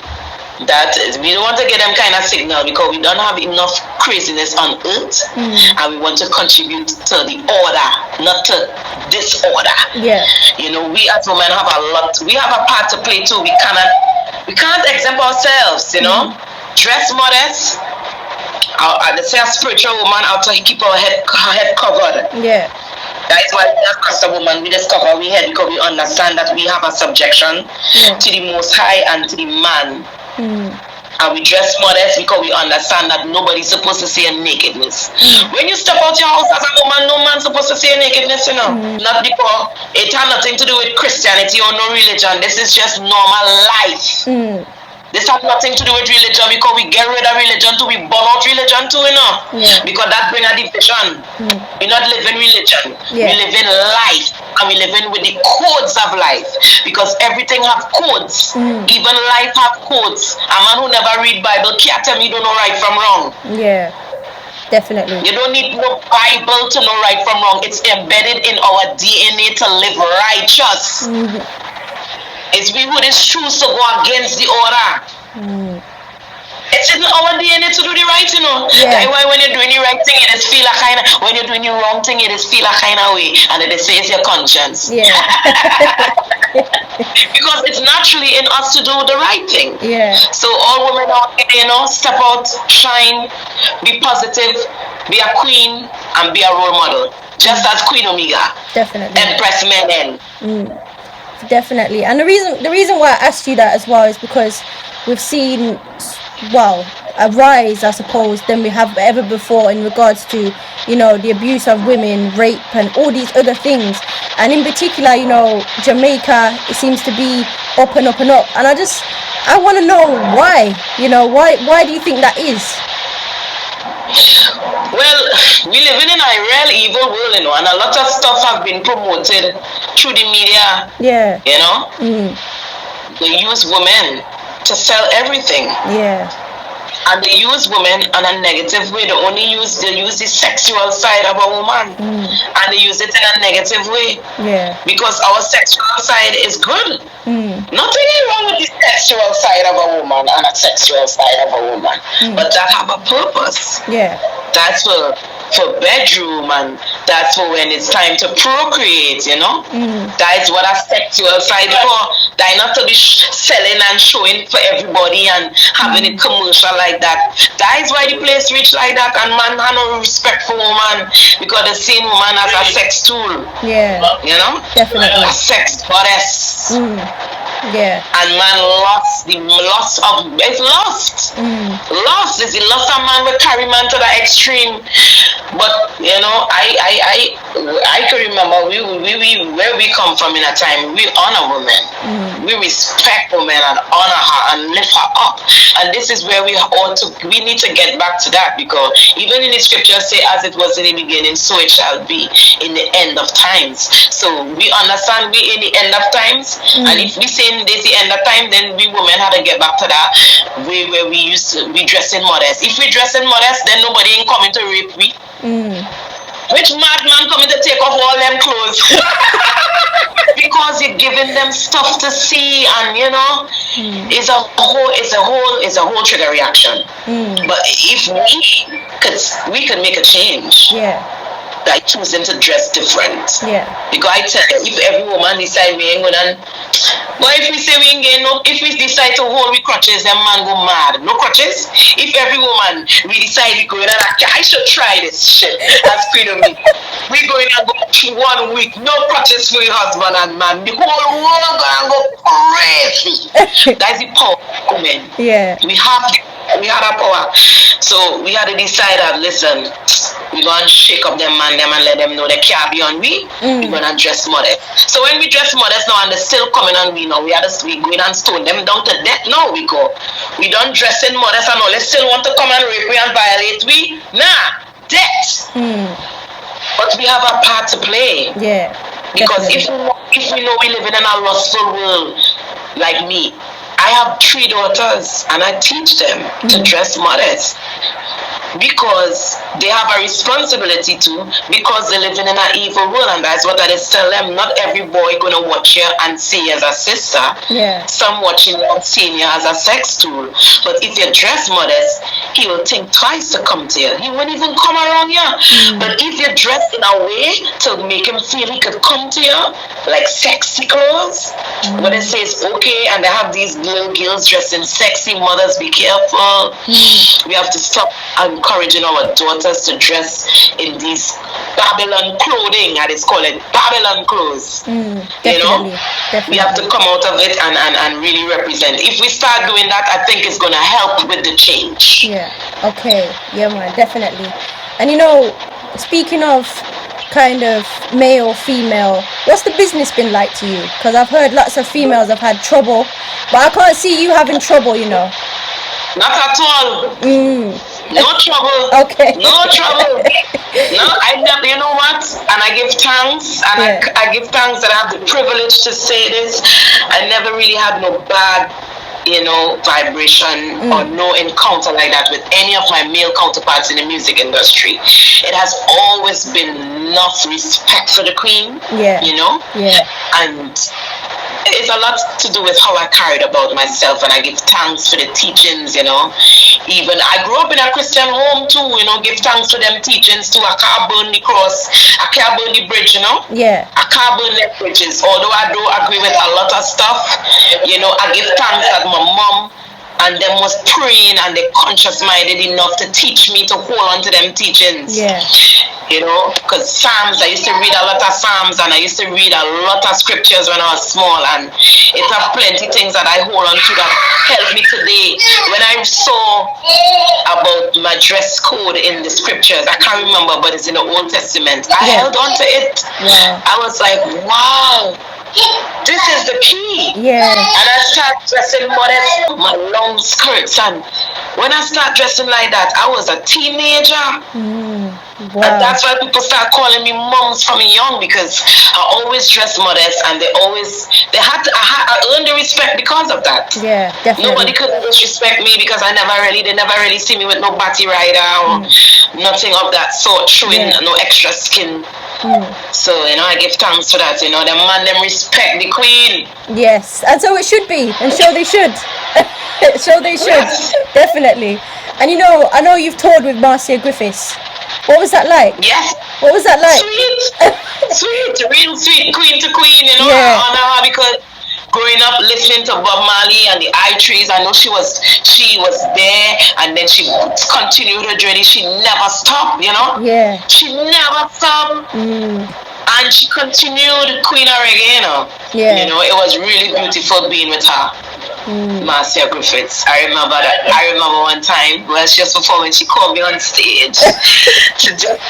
we don't want to get them kind of signal because we don't have enough craziness on earth, and we want to contribute to the order, not to disorder. Yeah. You know, we as women have a part to play too. We can't exempt ourselves, you know. Dress modest. They say a spiritual woman have to keep her head covered. Yeah. That is why as a woman we discover we head because we understand that we have a subjection to the Most High and to the man. And we dress modest because we understand that nobody's supposed to see a nakedness. When you step out your house as a woman, no man's supposed to see a nakedness, you know. Not because it has nothing to do with Christianity or no religion. This is just normal life. This has nothing to do with religion because we get rid of religion too. We burn out religion too, you know. Because that brings a division. We're not living religion. We live in life. And we live in with the codes of life. Because everything have codes. Even life have codes. A man who never read Bible can't tell me you don't know right from wrong. Yeah. Definitely. You don't need no Bible to know right from wrong. It's embedded in our DNA to live righteous. It's we who choose to go against the order. It's in our DNA to do the right, you know. That's why when you're doing the right thing, it is feel a kind of, when you're doing the wrong thing, it is feel a kind of way. And it says your conscience. Yeah. Because it's naturally in us to do the right thing. Yeah. So all women out there, you know, step out, shine, be positive, be a queen, and be a role model. Just as Queen Omega. Definitely. Empress men. Definitely. And the reason why I asked you that as well is because we've seen, well, a rise, I suppose, than we have ever before in regards to, you know, the abuse of women, rape, and all these other things. And in particular, you know, Jamaica, it seems to be up and up and up. And I want to know why. You know, why do you think that is? Well, we live in a real evil world, you know, and a lot of stuff have been promoted through the media. Yeah. You know? They use women to sell everything. Yeah. And they use women in a negative way. They use the sexual side of a woman. And they use it in a negative way. Yeah. Because our sexual side is good. Nothing is wrong with the sexual side of a woman and a sexual side of a woman. But that have a purpose. Yeah. That's for bedroom, and that's for when it's time to procreate, you know. That is what a sexual side for. That not to be selling and showing for everybody and having it commercial like that. That is why the place rich like that, and man have no respect for woman because they see woman as a sex tool. Yeah. You know? Definitely. A sex goddess. Yeah. And man lost the lust of it's lust. Lust is the lust of man will carry man to the extreme. But you know, I can remember we where we come from in a time we honor women. We respect women and honor her and lift her up. And this is where we need to get back to that, because even in the scriptures say as it was in the beginning, so it shall be in the end of times. So we understand we in the end of times, and if we say this the end of time, then we women have to get back to that way where we used to be dressing modest. If we dressing modest, then nobody ain't coming to rape we. Which madman coming to take off all them clothes? Because you're giving them stuff to see, and you know, it's a whole trigger reaction. But if we could make a change. Yeah. By choosing to dress different. Yeah. Because I tell you, if every woman decide we ain't gonna, but if we say we ain't getting no, if we decide to hold we crutches, then man go mad. No crutches. If every woman we decide we go in and I should try this shit as Queen of me. We going to go through 1 week, no practice for your husband and man. The whole world going to go crazy. That's the power of women. Yeah. We had a power. So we had to decide that, listen, we're going to shake up them man them and let them know they can't be on we. We're going to dress modest. So when we dress modest now and they're still coming on we now, we going and stone them down to death now we go. We don't dress in modest and all. They still want to come and rape we and violate we. Nah, death. But we have a part to play. Yeah. Because Definitely. if we know we live in a lustful world like me, I have 3 daughters and I teach them to dress modest because they have a responsibility to, because they're living in an evil world, and that's what I just tell them. Not every boy gonna watch you and see you as a sister. Yeah. Some watching you and seeing you as a sex tool. But if you dress modest, he will think twice to come to you. He won't even come around you. But if you dress in a way to make him feel he could come to you, like sexy clothes, when they say it's okay, and they have these little girls dressed in sexy, mothers be careful. We have to stop encouraging our daughters to dress in these Babylon clothing, as it's called, Babylon clothes. Definitely. We have to come out of it and really represent. If we start doing that, I think it's going to help with the change. Yeah. Okay. Yeah, man. Definitely. And you know, speaking of kind of male, female, what's the business been like to you? Because I've heard lots of females have had trouble, but I can't see you having trouble, you know. Not at all. No trouble. Okay. No trouble. No, I never, you know what? And I give thanks, and I give thanks that I have the privilege to say this. I never really had no bad, vibration or no encounter like that with any of my male counterparts in the music industry. It has always been enough respect for the queen. Yeah. Yeah. And it's a lot to do with how I carried about myself, and I give thanks for the teachings, Even I grew up in a Christian home too, give thanks for them teachings too. I can't burn the cross, I can't burn the bridge, Yeah. I can't burn the bridges. Although I don't agree with a lot of stuff, I give thanks that my mom and them was praying and they conscious minded enough to teach me to hold on to them teachings. Yeah. Because Psalms, I used to read a lot of Psalms and I used to read a lot of scriptures when I was small, and it have plenty things that I hold on to that help me today. When I saw about my dress code in the scriptures, I can't remember, but it's in the Old Testament. I held on to it. Yeah. I was like, wow. This is the key. Yeah. And I start dressing modest, my long skirts, and when I start dressing like that, I was a teenager. Wow. And that's why people start calling me moms from young, because I always dress modest, and I earned the respect because of that. Yeah, definitely. Nobody could disrespect me because they never really see me with no batty rider or nothing of that sort, showing no extra skin. So, I give thanks for that, the man, them respect the queen. Yes, and so it should be, and so they should. So they should, definitely. And I know you've toured with Marcia Griffiths. What was that like? Yes. What was that like? Sweet, real sweet, queen to queen, Yeah. I honor her because growing up listening to Bob Marley and the I Trees, I know she was there, and then she continued her journey. She never stopped, Yeah. She never stopped. And she continued Queen of Reggae, Yeah. It was really beautiful being with her. Marcia Griffiths. I remember one time, just before when she called me on stage to just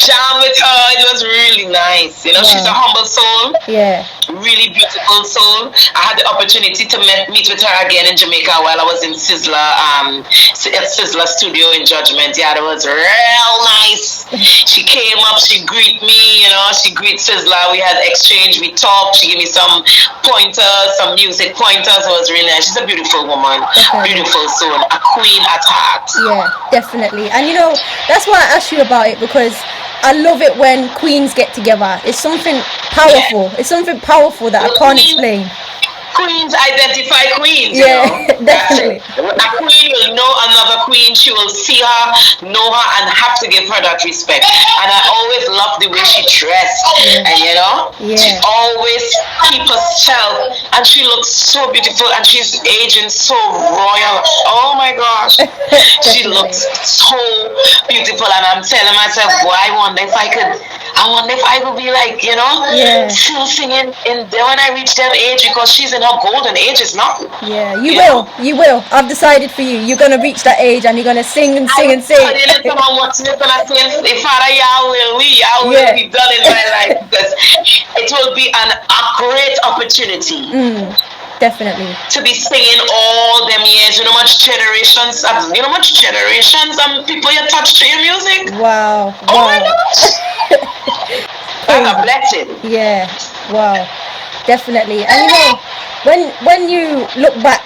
jam with her. It was really nice. She's a humble soul. Yeah. Really beautiful soul. I had the opportunity to meet with her again in Jamaica while I was in Sizzler studio in Judgment. Yeah, that was real nice. She came up, she greeted me, she greeted Sizzler. We had exchange, we talked, she gave me some pointers, some music pointers. It was really nice. She's a beautiful woman, beautiful soul, a queen at heart. Yeah, definitely. And that's why I asked you about it, because I love it when queens get together. It's something powerful. It's something powerful that I can't explain. Queens identify queens. Definitely. A queen will know another queen. She will see her, know her, and have to give her that respect. And I always love the way she dressed. And she always keep herself, and she looks so beautiful, and she's aging so royal. Oh my gosh. She looks so beautiful, and I'm telling myself, boy, I wonder if I could I wonder if I will be like, still singing when I reach that age, because she's in her golden ages now. Yeah, you will. I've decided for you. You're gonna reach that age and you're gonna sing and sing and sing. Someone watching it and I say, Father, I will be done in my life, because it will be a great opportunity. Definitely. To be singing all them years, much generations people you touch to your music. Wow. Oh my gosh. That's a blessing. Yeah. Wow. Definitely. And when you look back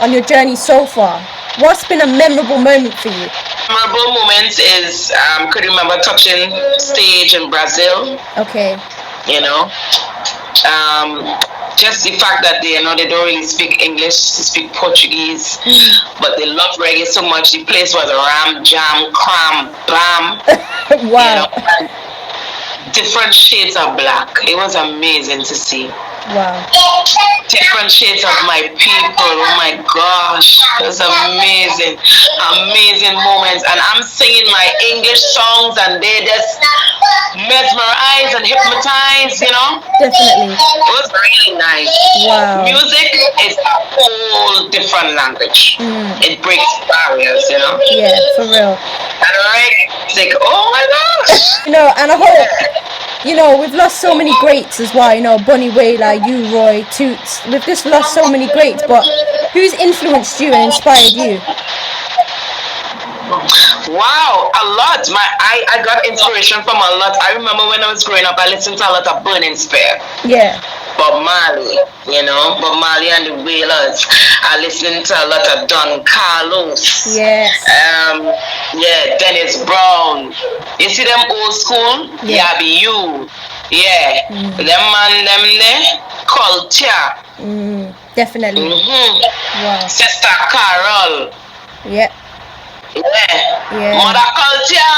on your journey so far, what's been a memorable moment for you? Memorable moments is could remember touching stage in Brazil. Okay. Just the fact that they don't really speak English, they speak Portuguese, but they love reggae so much. The place was ram, jam, cram, bam. Wow. Different shades of black. It was amazing to see. Wow. Different shades of my people. Oh my gosh. It was amazing. Amazing moments. And I'm singing my English songs and they just mesmerize and hypnotize, Definitely. It was really nice. Wow. Music is a whole different language. It breaks barriers, Yeah, for real. And it's like, oh my gosh. And I hope, we've lost so many greats as well, Bunny Wailer, you, Roy, Toots. We've just lost so many greats, but who's influenced you and inspired you? Wow, a lot. I got inspiration from a lot. I remember when I was growing up, I listened to a lot of Burning Spear. Yeah. Bob Marley, Bob Marley and the Wailers. I listened to a lot of Don Carlos. Yes. Dennis Brown. You see them old school? Yeah. Be you. Yeah. Them man, them there. Culture. Definitely. Wow. Sister Carol. Yeah. Yeah. Mother Culture.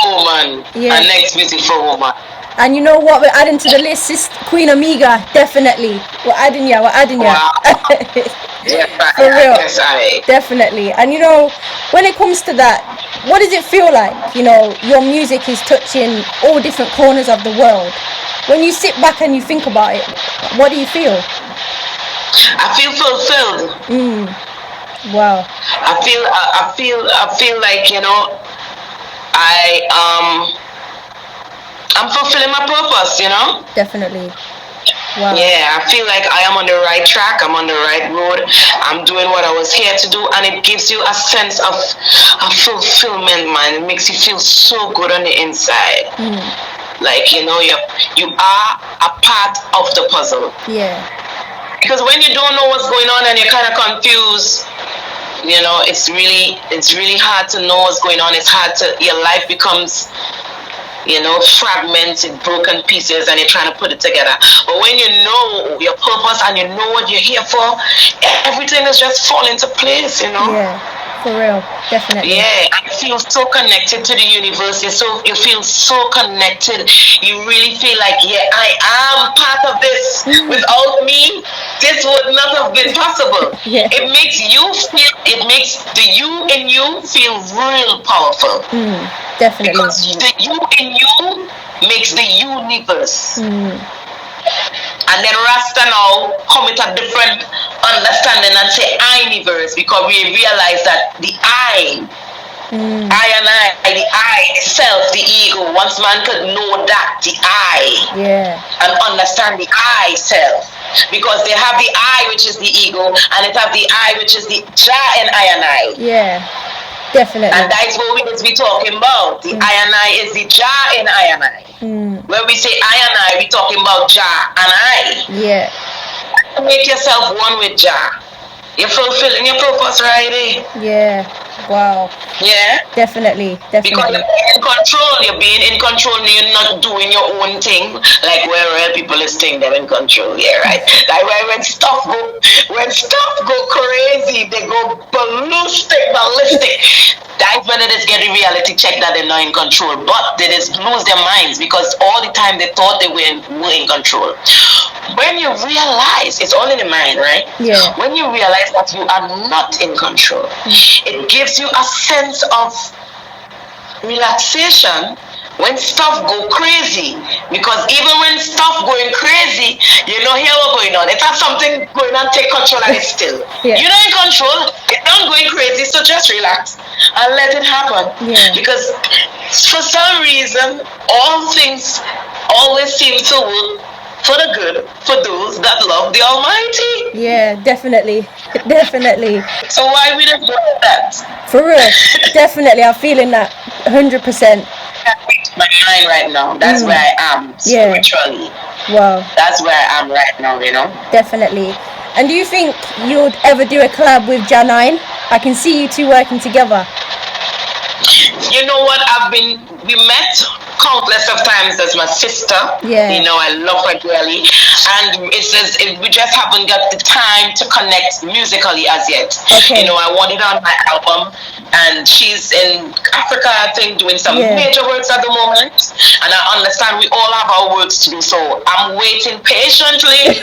Woman. Yeah. Our next beautiful woman. And you know what we're adding to the list is Queen Omega, definitely. We're adding ya. Wow. Yeah, for real. Yes, definitely. And when it comes to that, what does it feel like? Your music is touching all different corners of the world. When you sit back and you think about it, what do you feel? I feel fulfilled. Wow. I feel like, I'm fulfilling my purpose, Definitely. Wow. Yeah, I feel like I am on the right track. I'm on the right road. I'm doing what I was here to do, and it gives you a sense of fulfillment, man. It makes you feel so good on the inside. Like, you are a part of the puzzle. Yeah. Because when you don't know what's going on and you're kind of confused, it's really hard to know what's going on. It's hard your life becomes, fragments in broken pieces, and you're trying to put it together. But when you know your purpose and you know what you're here for, everything is just fall into place, Yeah, for real, definitely. Yeah, I feel so connected to the universe. You feel so connected. You really feel like, I am part of this. Without me, this would not have been possible. Yeah. It makes the you in you feel real powerful. Definitely. Because the you in you makes the universe. And then Rasta now come with a different understanding and say I-universe, because we realize that the I and I, the I itself, the ego, once man could know that, the I, and understand the I self. Because they have the I, which is the ego, and it have the I, which is the Jah and I. Yeah, definitely. And that is what we must be talking about. The I and I is the Jah and I. When we say I and I, we're talking about Jah and I. Yeah. Make yourself one with Jah. You're fulfilling your purpose, right? Yeah. Wow. Yeah. Definitely. Because you're in control. You're being in control. You're not doing your own thing. Like where real people is saying they're in control. Yeah, right. Like when stuff go crazy, they go ballistic. That's when it is getting reality check that they're not in control. But they just lose their minds, because all the time they thought they were in control. When you realize it's all in the mind, right? Yeah. When you realize that you are not in control, it gives you a sense of relaxation when stuff go crazy, because even when stuff going crazy, here what going on. It has something going on, take control, and it's still. Yeah. You're not in control, it's not going crazy, so just relax and let it happen. Yeah. Because for some reason, all things always seem to work for the good for those that love the Almighty. Yeah, definitely. Definitely. So why we don't do that? For real. Definitely. I'm feeling that 100%. That's my mind right now. That's where I am spiritually. Wow. That's where I am right now, Definitely. And do you think you'd ever do a collab with Janine? I can see you two working together. You know what? We met countless of times as my sister. Yeah. I love her dearly. And we just haven't got the time to connect musically as yet. Okay. I wanted on my album, and she's in Africa, I think, doing some major works at the moment. And I understand we all have our works to do, so I'm waiting patiently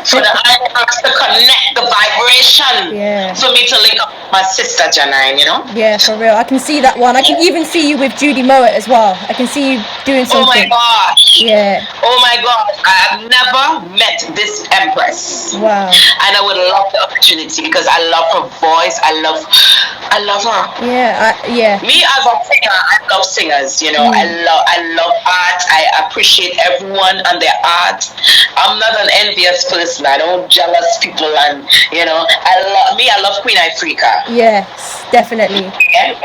for the ironworks to connect the vibration for me to link up with my sister Janine, Yeah, for real. I can see that one. I can even see you with Judy Mowat as well. I can see you doing something. Oh my gosh. Yeah. Oh my gosh. I have never met this empress. Wow. And I would love the opportunity because I love her voice. I love her. Yeah. Me as a singer, I love singers, I love art. I appreciate everyone and their art. I'm not an envious person. I don't jealous people, and I love Queen Ifrica. Yes, definitely. Yeah,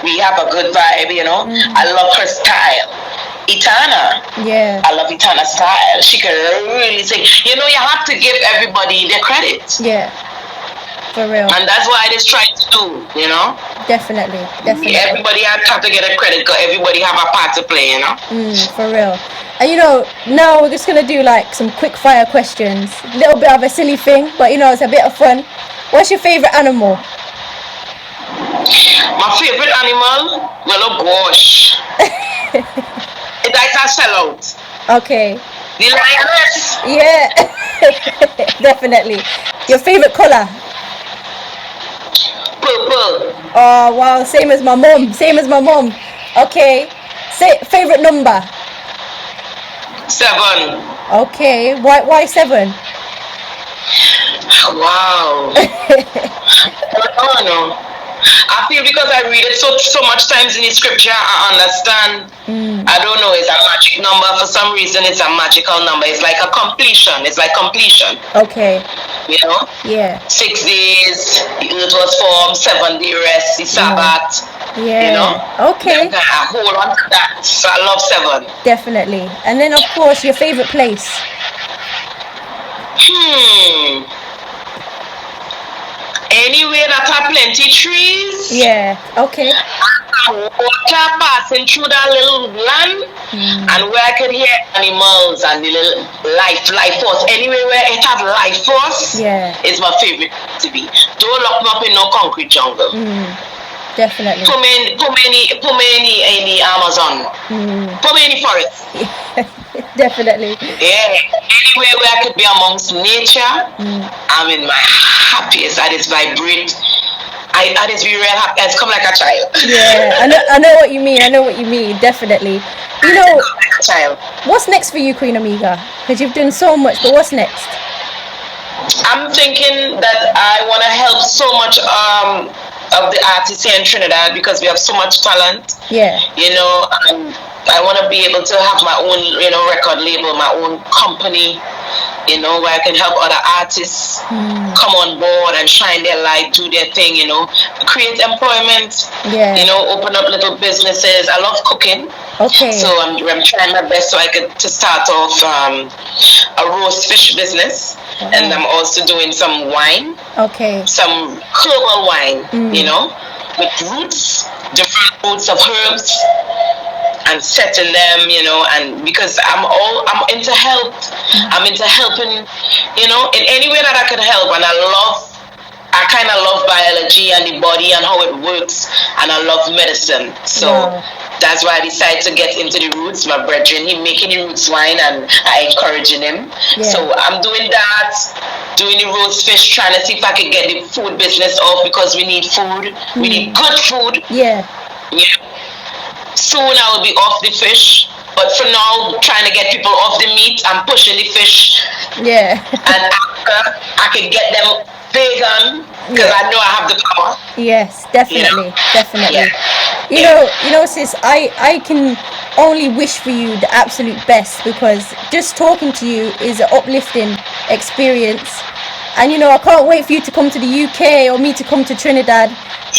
we have a good vibe, I love her style. Itana. Yeah. I love Itana's style. She can really sing. You have to give everybody their credit. Yeah. For real. And that's what I just try to do, Definitely. Everybody have to get a credit because everybody have a part to play, For real. And now we're just going to do like some quick fire questions. A little bit of a silly thing, but it's a bit of fun. What's your favorite animal? My favorite animal? Well, oh gosh. It's like a sellout. Okay. The lioness. Yeah. Definitely. Your favorite color? Purple. Oh wow, same as my mom. Okay. Favorite number? 7. Okay. Why 7? Wow. I don't know. I feel because I read it so much times in the scripture, I understand. I don't know, it's a magic number. For some reason, it's a magical number. It's like a completion. It's like completion. Okay. Yeah. 6 days, it was formed, 7-day rest, the Sabbath. Yeah. Okay. I hold on to that. So I love 7. Definitely. And then, of course, your favorite place? Anywhere that have plenty trees. Yeah. Okay. Water passing through that little land, and where I can hear animals and the little life force. Anywhere where it have life force, is my favorite to be. Don't lock me up in no concrete jungle. Definitely. Put me in the Amazon. Put me in the forest. Definitely. Yeah. Anywhere where I could be amongst nature, I'm in my happiest. I just vibrate. I just be real happy. It's come like a child. Yeah, I know what you mean. Definitely. Like a child. What's next for you, Queen Omega? Because you've done so much, but what's next? I'm thinking that I want to help so much of the artists here in Trinidad because we have so much talent. Yeah. I want to be able to have my own, record label, my own company, where I can help other artists come on board and shine their light, do their thing, create employment, open up little businesses. I love cooking. Okay. So I'm trying my best so I could to start off a roast fish business. And I'm also doing some wine. Okay. Some herbal wine, with roots, different roots of herbs, and setting them, and because I'm into health. I'm into helping, in any way that I can help, and I kind of love biology and the body and how it works, and I love medicine. So that's why I decided to get into the roots. My brethren, he making the roots wine, and I encouraging him. Yeah. So I'm doing that, doing the roast fish, trying to see if I can get the food business off because we need food. We need good food. Yeah. soon I will be off the fish. But for now, trying to get people off the meat and pushing the fish. Yeah. And after I can get them vegan, because I know I have the power. Yes, definitely, definitely. Yeah. You know, sis, I can only wish for you the absolute best, because just talking to you is an uplifting experience. And you know, I can't wait for you to come to the UK or me to come to Trinidad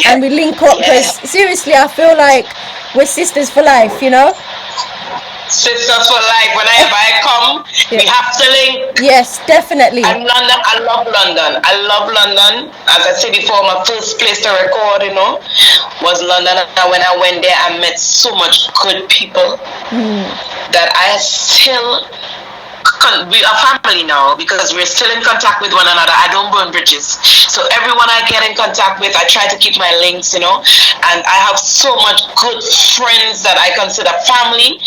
and we link up, because seriously, I feel like we're sisters for life, you know? Sisters for life. Whenever I come, we have to link. Yes, definitely. And London, I love London. I love London. As I said before, my first place to record, you know, was London. And when I went there, I met so much good people that I still. We are family now, because we're still in contact with one another. I don't burn bridges. So everyone I get in contact with, I try to keep my links, you know. And I have so much good friends that I consider family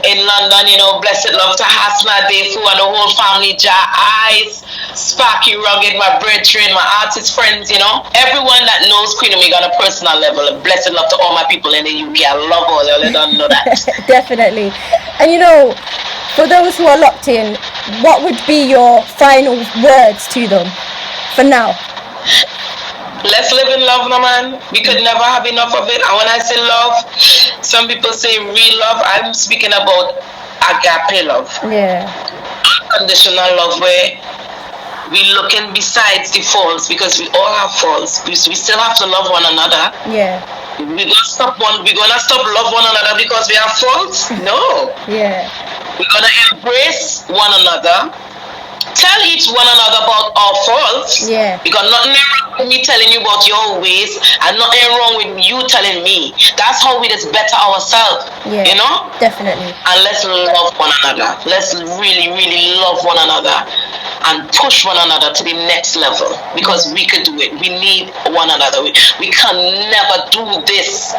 in London, you know. Blessed love to Hasna, Defu, and the whole family. Ja Eyes, Sparky, Rugged, my brethren, my artist friends, you know. Everyone that knows Queen Omega on a personal level. Blessed love to all my people in the UK. I love all y'all. They don't know that. Definitely. And you know, for those who are locked in, what would be your final words to them for now? Let's live in love, no man. We could never have enough of it. And when I say love, some people say real love. I'm speaking about agape love. Yeah. Unconditional love, where we looking besides the faults, because we all have faults. We still have to love one another. Yeah. We're gonna stop love one another because we have faults? No. Yeah. We're gonna embrace one another. Tell each one another about our faults. Yeah. Because nothing wrong with me telling you about your ways, and nothing wrong with you telling me. That's how we just better ourselves. Yeah. You know? Definitely. And let's love one another. Let's really, really love one another and push one another to the next level, because we can do it. We need one another. We can never do this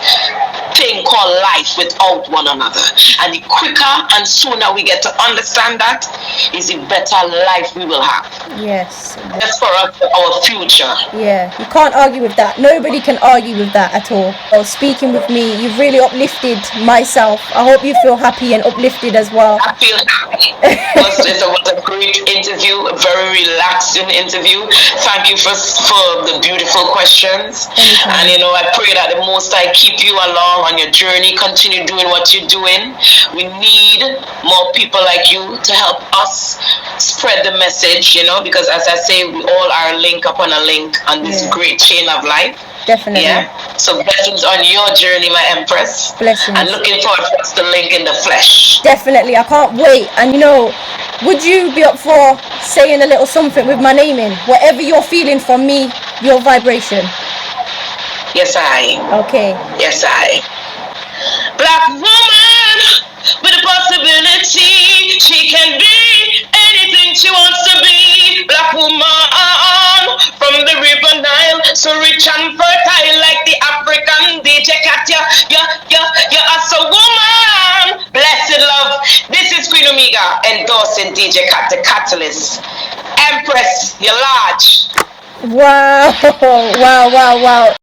thing called life without one another. And the quicker and sooner we get to understand that, is the better life we will have. Yes. That's for us, our future. Yeah, you can't argue with that. Nobody can argue with that at all. Well, speaking with me, you've really uplifted myself. I hope you feel happy and uplifted as well. I feel happy. It was a great interview, a very relaxing interview. Thank you for the beautiful questions. Anytime. And you know, I pray that the Most High keep you along on your journey. Continue doing what you're doing. We need more people like you to help us spread the message, you know, because as I say, we all are link upon a link on this great chain of life. Definitely. Yeah. So blessings on your journey, my Empress. Blessings. And looking forward for us to link in the flesh. Definitely. I can't wait. And you know, would you be up for saying a little something with my name in? Whatever you're feeling from me, your vibration. Yes, I. Okay. Yes, I. Black woman with a possibility. She can be anything she wants to be. Black woman from the river Nile, so rich and fertile like the African DJ Kat-a. You're a so woman. Blessed love. This is Queen Omega endorsing DJ Kat, the Kat-a-lyst. Empress, you're large. Wow. Wow.